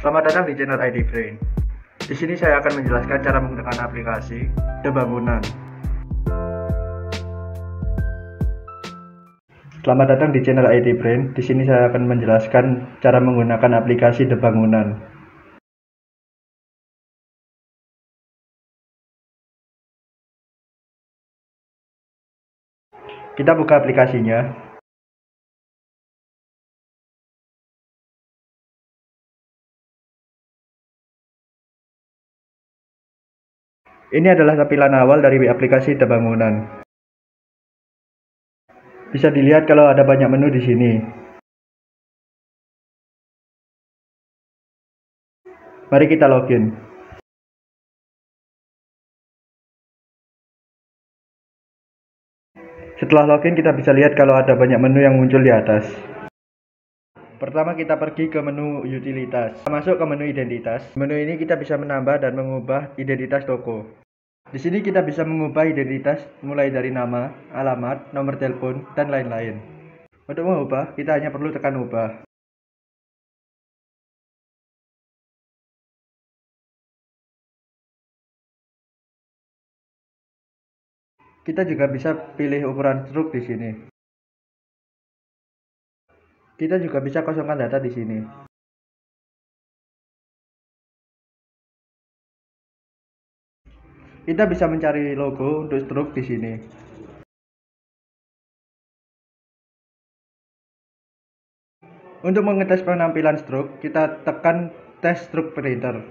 Selamat datang di channel ID Brain. Di sini saya akan menjelaskan cara menggunakan aplikasi Debangunan. Selamat datang di channel ID Brain. Di sini saya akan menjelaskan cara menggunakan aplikasi Debangunan. Kita buka aplikasinya. Ini adalah tampilan awal dari aplikasi Debangunan. Bisa dilihat kalau ada banyak menu di sini. Mari kita login. Setelah login, kita bisa lihat kalau ada banyak menu yang muncul di atas. Pertama, kita pergi ke menu utilitas. Kita masuk ke menu identitas. Menu ini kita bisa menambah dan mengubah identitas toko. Di sini kita bisa mengubah identitas mulai dari nama, alamat, nomor telepon, dan lain-lain. Untuk mengubah, kita hanya perlu tekan ubah. Kita juga bisa pilih ukuran struk di sini. Kita juga bisa kosongkan data di sini. Kita bisa mencari logo untuk struk di sini. Untuk mengetes penampilan struk, kita tekan tes struk printer.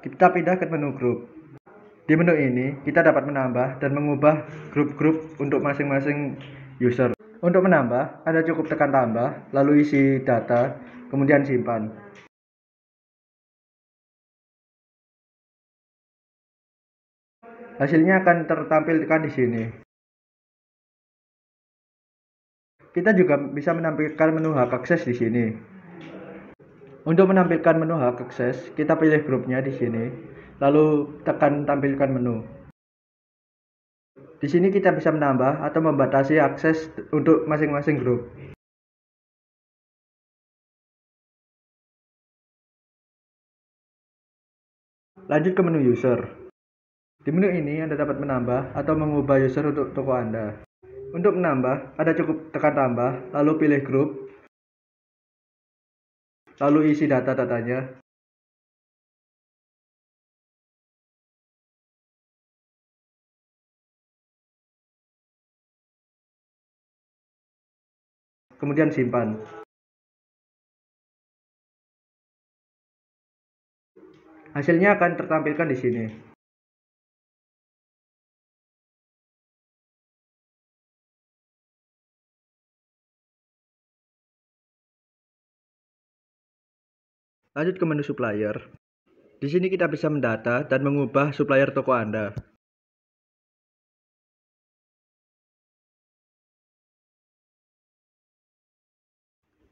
Kita pindah ke menu grup. Di menu ini, kita dapat menambah dan mengubah grup-grup untuk masing-masing user. Untuk menambah, Anda cukup tekan tambah, lalu isi data, kemudian simpan. Hasilnya akan tertampilkan di sini. Kita juga bisa menampilkan menu hak akses di sini. Untuk menampilkan menu hak akses, kita pilih grupnya di sini, lalu tekan tampilkan menu. Di sini kita bisa menambah atau membatasi akses untuk masing-masing grup. Lanjut ke menu user. Di menu ini Anda dapat menambah atau mengubah user untuk toko Anda. Untuk menambah, Anda cukup tekan tambah, lalu pilih grup, lalu isi data-datanya. Kemudian simpan. Hasilnya akan tertampilkan di sini. Lanjut ke menu supplier. Di sini kita bisa mendata dan mengubah supplier toko Anda.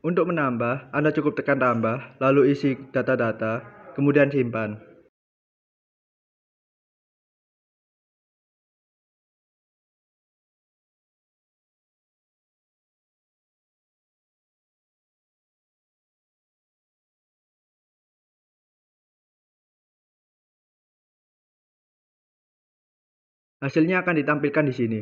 Untuk menambah, Anda cukup tekan tambah, lalu isi data-data, kemudian simpan. Hasilnya akan ditampilkan di sini.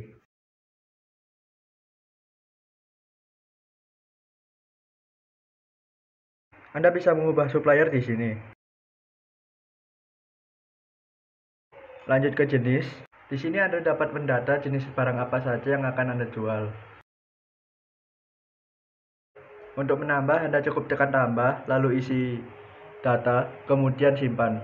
Anda bisa mengubah supplier di sini. Lanjut ke jenis. Di sini Anda dapat mendata jenis barang apa saja yang akan Anda jual. Untuk menambah, Anda cukup tekan tambah, lalu isi data, kemudian simpan.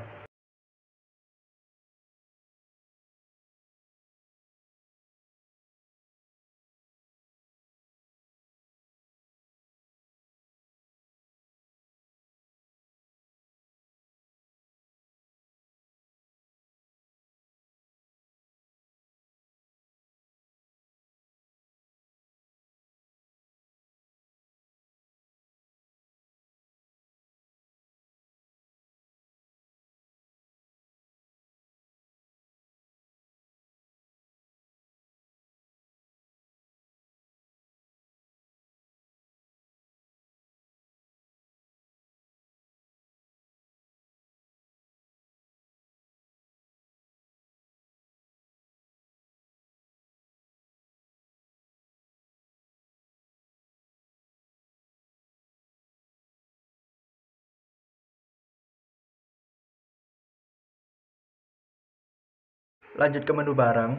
Lanjut ke menu barang.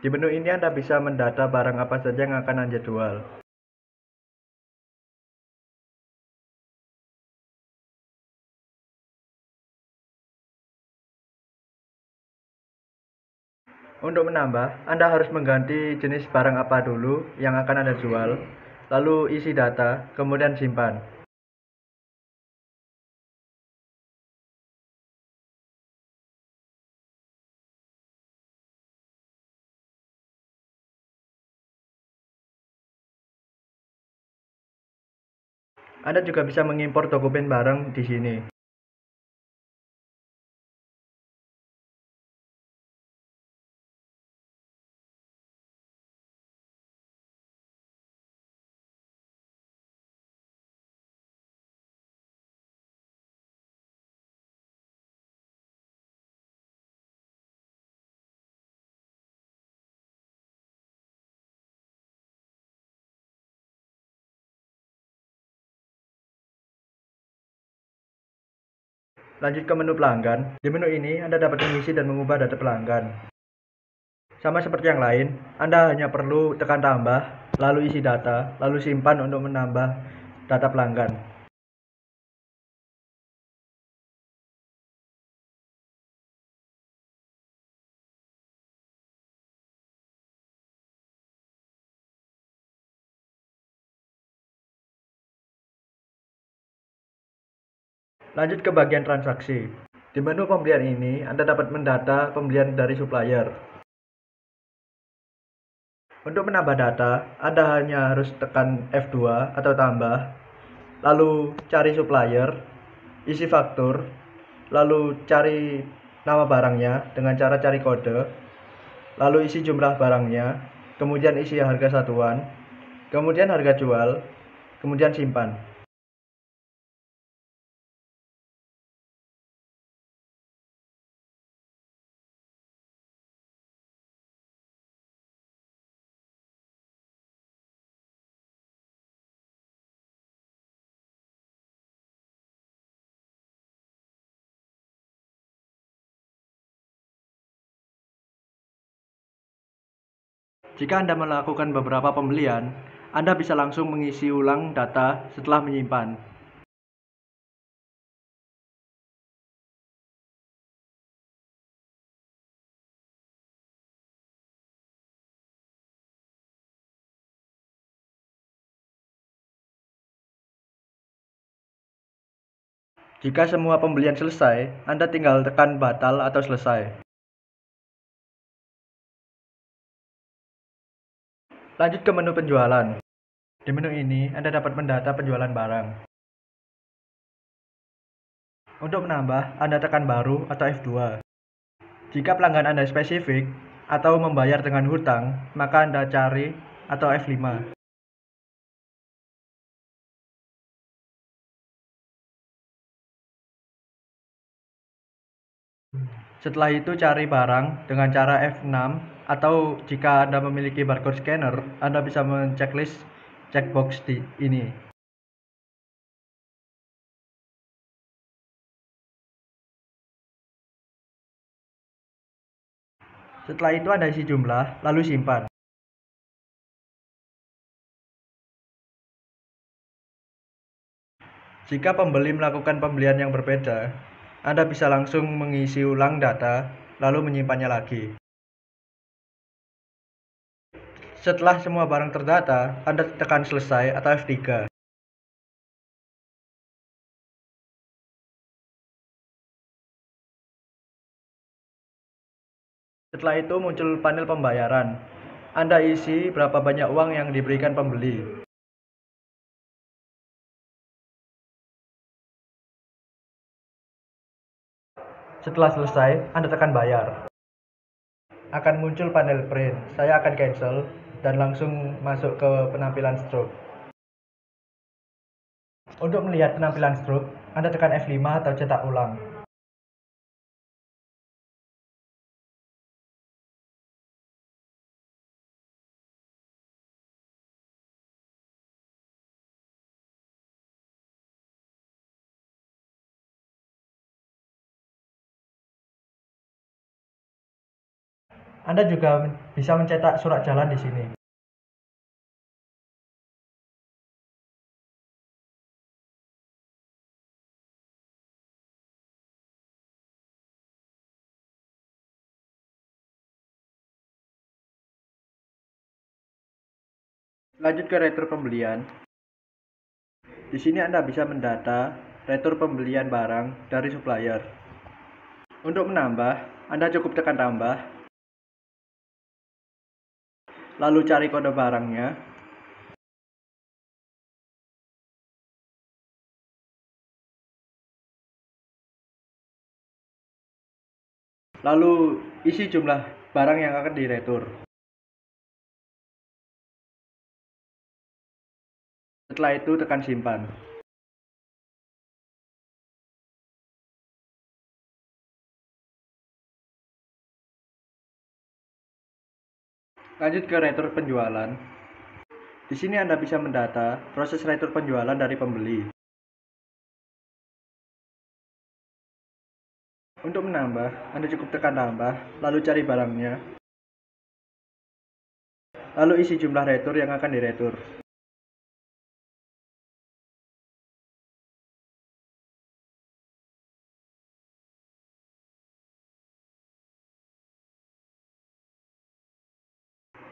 Di menu ini Anda bisa mendata barang apa saja yang akan Anda jual. Untuk menambah, Anda harus mengganti jenis barang apa dulu yang akan Anda jual, lalu isi data, kemudian simpan. Anda juga bisa mengimpor dokumen barang di sini. Lanjut ke menu pelanggan. Di menu ini Anda dapat mengisi dan mengubah data pelanggan. Sama seperti yang lain, Anda hanya perlu tekan tambah, lalu isi data, lalu simpan untuk menambah data pelanggan. Lanjut ke bagian transaksi. Di menu pembelian ini, Anda dapat mendata pembelian dari supplier. Untuk menambah data, Anda hanya harus tekan F2 atau tambah, lalu cari supplier, isi faktur, lalu cari nama barangnya dengan cara cari kode, lalu isi jumlah barangnya, kemudian isi harga satuan, kemudian harga jual, kemudian simpan. Jika Anda melakukan beberapa pembelian, Anda bisa langsung mengisi ulang data setelah menyimpan. Jika semua pembelian selesai, Anda tinggal tekan batal atau selesai. Lanjut ke menu penjualan. Di menu ini, Anda dapat mendata penjualan barang. Untuk menambah, Anda tekan baru atau F2. Jika pelanggan Anda spesifik atau membayar dengan hutang, maka Anda cari atau F5. Setelah itu cari barang dengan cara F6 atau jika Anda memiliki barcode scanner, Anda bisa menceklis checkbox di ini. Setelah itu Anda isi jumlah, lalu simpan. Jika pembeli melakukan pembelian yang berbeda, Anda bisa langsung mengisi ulang data, lalu menyimpannya lagi. Setelah semua barang terdata, Anda tekan selesai atau F3. Setelah itu muncul panel pembayaran. Anda isi berapa banyak uang yang diberikan pembeli. Setelah selesai, Anda tekan bayar. Akan muncul panel print. Saya akan cancel dan langsung masuk ke penampilan stroke. Untuk melihat penampilan stroke, Anda tekan F5 atau cetak ulang. Anda juga bisa mencetak surat jalan di sini. Lanjut ke retur pembelian. Di sini Anda bisa mendata retur pembelian barang dari supplier. Untuk menambah, Anda cukup tekan tambah, lalu cari kode barangnya, lalu isi jumlah barang yang akan diretur. Setelah itu tekan simpan. Lanjut ke retur penjualan. Di sini Anda bisa mendata proses retur penjualan dari pembeli. Untuk menambah, Anda cukup tekan tambah, lalu cari barangnya, lalu isi jumlah retur yang akan diretur.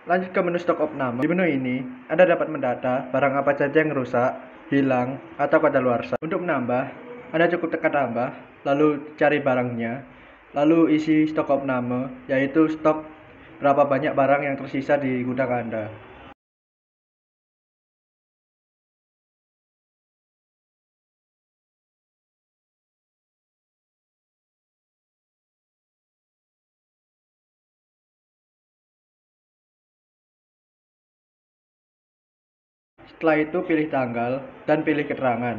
Lanjut ke menu stok opname. Di menu ini, Anda dapat mendata barang apa saja yang rusak, hilang, atau kadaluarsa. Untuk menambah, Anda cukup tekan tambah, lalu cari barangnya, lalu isi stok opname, yaitu stok berapa banyak barang yang tersisa di gudang Anda. Setelah itu pilih tanggal dan pilih keterangan.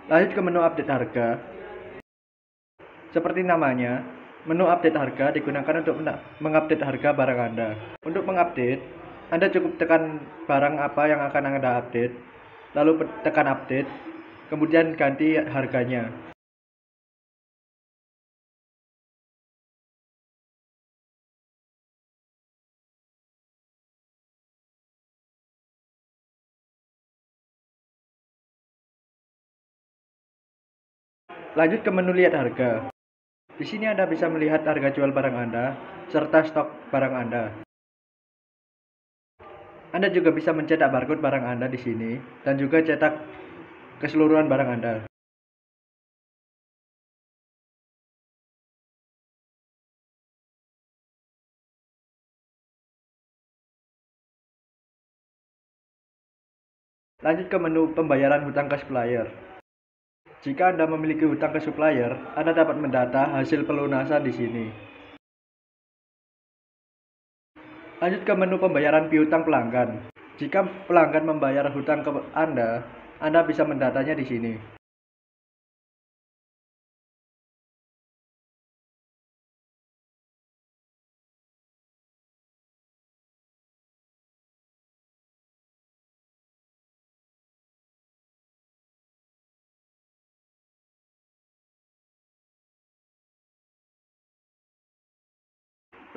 Lanjut ke menu update harga. Seperti namanya, menu update harga digunakan untuk mengupdate harga barang Anda. Untuk mengupdate, Anda cukup tekan barang apa yang akan Anda update, lalu tekan update, kemudian ganti harganya. Lanjut ke menu lihat harga. Di sini Anda bisa melihat harga jual barang Anda serta stok barang Anda. Anda juga bisa mencetak barcode barang Anda di sini dan juga cetak keseluruhan barang Anda. Lanjut ke menu pembayaran hutang ke supplier. Jika Anda memiliki hutang ke supplier, Anda dapat mendata hasil pelunasan di sini. Lanjut ke menu pembayaran piutang pelanggan. Jika pelanggan membayar hutang ke Anda bisa mendatanya di sini.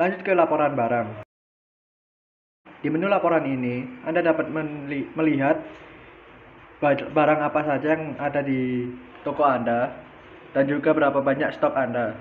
Lanjut ke laporan barang. Di menu laporan ini, Anda dapat melihat barang apa saja yang ada di toko Anda dan juga berapa banyak stok Anda.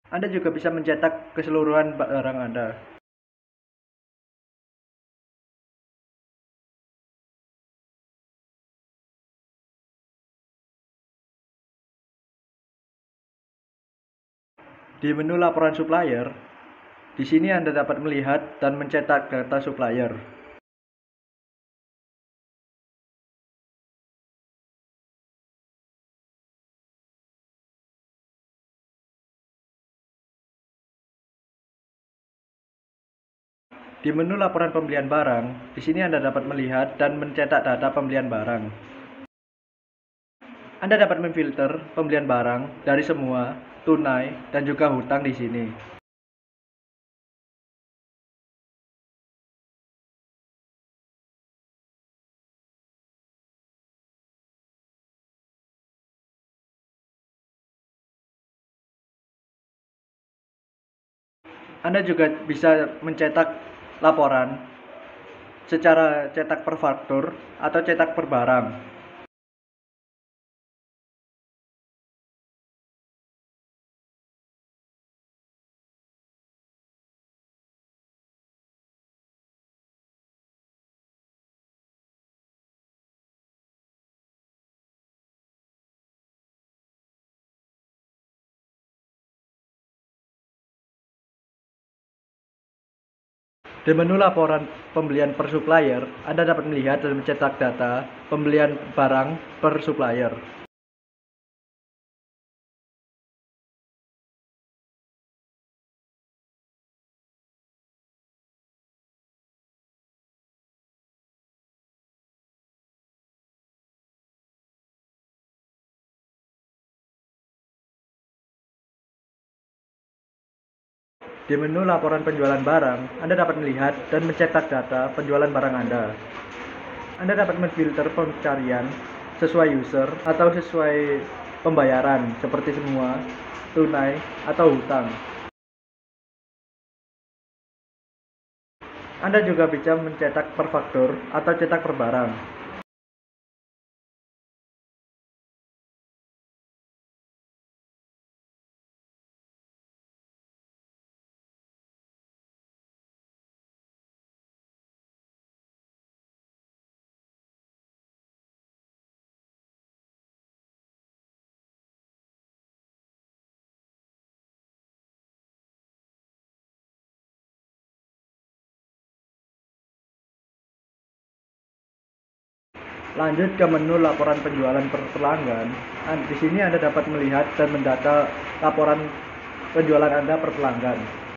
Anda juga bisa mencetak keseluruhan barang Anda. Di menu laporan supplier, di sini Anda dapat melihat dan mencetak data supplier. Di menu laporan pembelian barang, di sini Anda dapat melihat dan mencetak data pembelian barang. Anda dapat memfilter pembelian barang dari semua, tunai, dan juga hutang di sini. Anda juga bisa mencetak laporan secara cetak per faktur atau cetak per barang. Di menu laporan pembelian per supplier, Anda dapat melihat dan mencetak data pembelian barang per supplier. Di menu laporan penjualan barang, Anda dapat melihat dan mencetak data penjualan barang Anda. Anda dapat memfilter pencarian sesuai user atau sesuai pembayaran seperti semua, tunai, atau hutang. Anda juga bisa mencetak per faktur atau cetak per barang. Lanjut ke menu laporan penjualan per pelanggan. Di sini Anda dapat melihat dan mendata laporan penjualan Anda per pelanggan.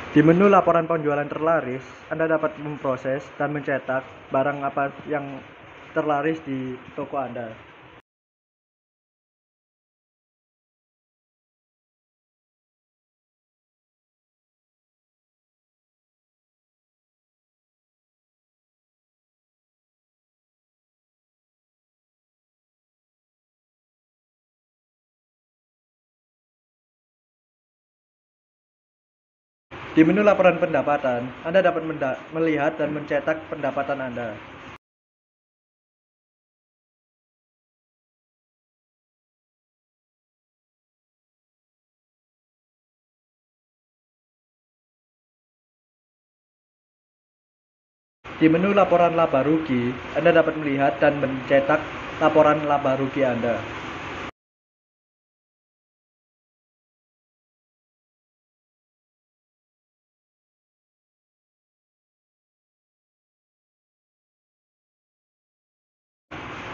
Di menu laporan penjualan terlaris, Anda dapat memproses dan mencetak barang apa yang terlaris di toko Anda. Di menu laporan pendapatan, Anda dapat melihat dan mencetak pendapatan Anda. Di menu laporan laba rugi, Anda dapat melihat dan mencetak laporan laba rugi Anda.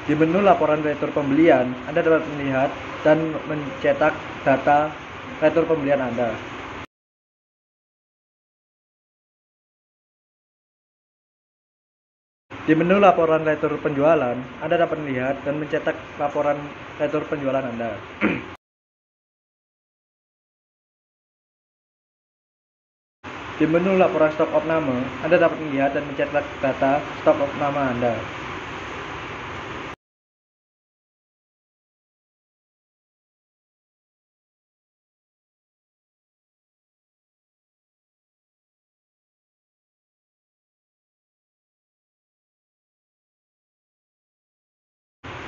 Di menu laporan retur pembelian, Anda dapat melihat dan mencetak data retur pembelian Anda. Di menu laporan retur penjualan, Anda dapat melihat dan mencetak laporan retur penjualan Anda. Di menu laporan stok opname, Anda dapat melihat dan mencetak data stok opname Anda.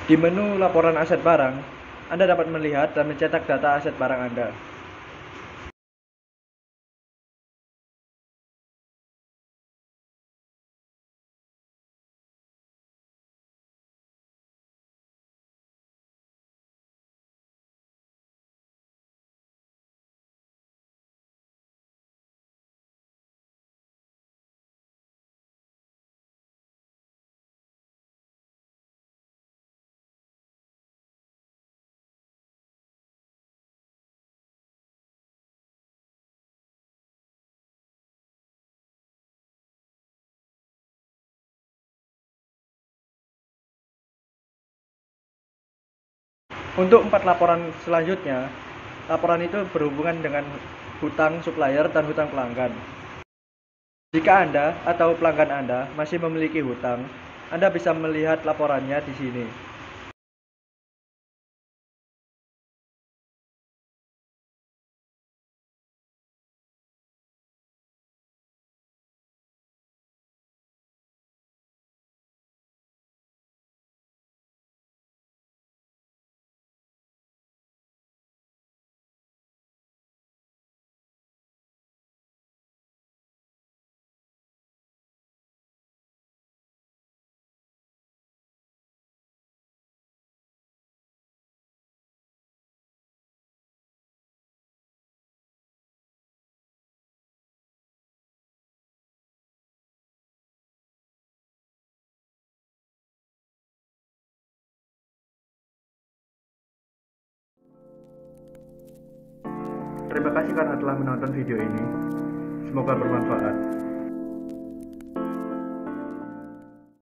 Di menu laporan aset barang, Anda dapat melihat dan mencetak data aset barang Anda. Untuk 4 laporan selanjutnya, laporan itu berhubungan dengan hutang supplier dan hutang pelanggan. Jika Anda atau pelanggan Anda masih memiliki hutang, Anda bisa melihat laporannya di sini. Terima kasih karena telah menonton video ini. Semoga bermanfaat.